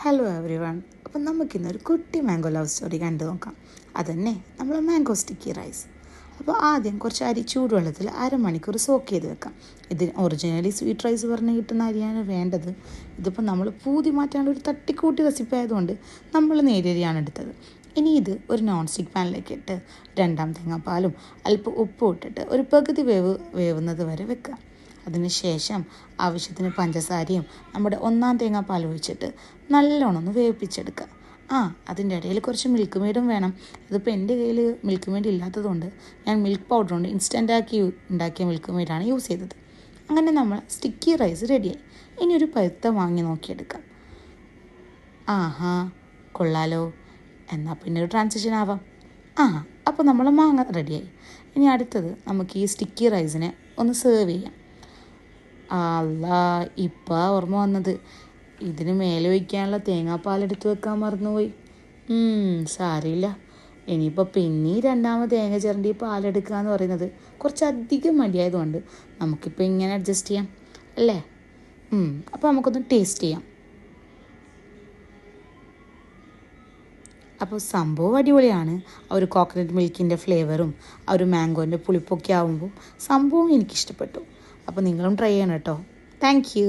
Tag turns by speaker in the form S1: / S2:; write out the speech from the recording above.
S1: Hello every one. അപ്പം നമുക്കിന്നൊരു കുട്ടി മാംഗോ ലവ് സ്റ്റോറി കണ്ടു നോക്കാം. അതന്നെ നമ്മൾ മാംഗോ സ്റ്റിക്കി റൈസ്. അപ്പോൾ ആദ്യം കുറച്ച് അരി ചൂടുവെള്ളത്തിൽ അരമണിക്കൂർ സോക്ക് ചെയ്ത് വെക്കാം. ഇതിന് ഒറിജിനലി സ്വീറ്റ് റൈസ് പറഞ്ഞ് കിട്ടുന്ന അരിയാണ് വേണ്ടത്. ഇതിപ്പോൾ നമ്മൾ പൂതി മാറ്റാനുള്ള ഒരു തട്ടിക്കൂട്ടി റെസിപ്പി ആയതുകൊണ്ട് നമ്മൾ നേരിയരിയാണ് എടുത്തത്. ഇനി ഇത് ഒരു നോൺ സ്റ്റിക്ക് പാനിലേക്ക് ഇട്ട് 2 തേങ്ങാപ്പാലും അല്പം ഉപ്പും ഇട്ടിട്ട് ഒരു പകുതി വേവുന്നത് വരെ വെക്കുക. അതിനുശേഷം ആവശ്യത്തിന് പഞ്ചസാരയും നമ്മുടെ 1 തേങ്ങാപ്പാൽ ഒഴിച്ചിട്ട് നല്ലോണം ഒന്ന് വേവിപ്പിച്ചെടുക്കുക. അതിൻ്റെ ഇടയിൽ കുറച്ച് മിൽക്ക് മെയ്ഡും വേണം. ഇതിപ്പോൾ എൻ്റെ കയ്യിൽ മിൽക്ക് മെയ്ഡ് ഇല്ലാത്തതുകൊണ്ട് ഞാൻ മിൽക്ക് പൗഡർ കൊണ്ട് ഇൻസ്റ്റൻ്റാക്കി ഉണ്ടാക്കിയ മിൽക്ക് മെയ്ഡാണ് യൂസ് ചെയ്തത്. അങ്ങനെ നമ്മൾ സ്റ്റിക്കി റൈസ് റെഡിയായി. ഇനി ഒരു പഴുത്ത വാങ്ങി നോക്കിയെടുക്കാം. കൊള്ളാലോ. എന്നാൽ പിന്നെ ഒരു ട്രാൻസിഷൻ ആവാം. അപ്പോൾ നമ്മൾ മാങ്ങ റെഡിയായി. ഇനി അടുത്തത് നമുക്ക് ഈ സ്റ്റിക്കി റൈസിനെ ഒന്ന് സെർവ് ചെയ്യാം. ഇപ്പം ഓർമ്മ വന്നത്, ഇതിന് മേലെ വയ്ക്കാനുള്ള തേങ്ങാപ്പാലെടുത്ത് വെക്കാൻ മറന്നുപോയി. സാരമില്ല. ഇനിയിപ്പോൾ പിന്നെ 2 തേങ്ങ ചിരണ്ടി പാലെടുക്കുക എന്ന് പറയുന്നത് കുറച്ചധികം മടിയായതുകൊണ്ട് നമുക്കിപ്പോൾ ഇങ്ങനെ അഡ്ജസ്റ്റ് ചെയ്യാം അല്ലേ? അപ്പോൾ നമുക്കൊന്ന് ടേസ്റ്റ് ചെയ്യാം. അപ്പോൾ സംഭവം അടിപൊളിയാണ്. ആ ഒരു കോക്കനട്ട് മിൽക്കിൻ്റെ ഫ്ലേവറും ആ ഒരു മാംഗോൻ്റെ പുളിപ്പൊക്കെ ആകുമ്പോൾ സംഭവം എനിക്കിഷ്ടപ്പെട്ടു. അപ്പോൾ നിങ്ങളും ട്രൈ ചെയ്യണം കേട്ടോ. Thank you.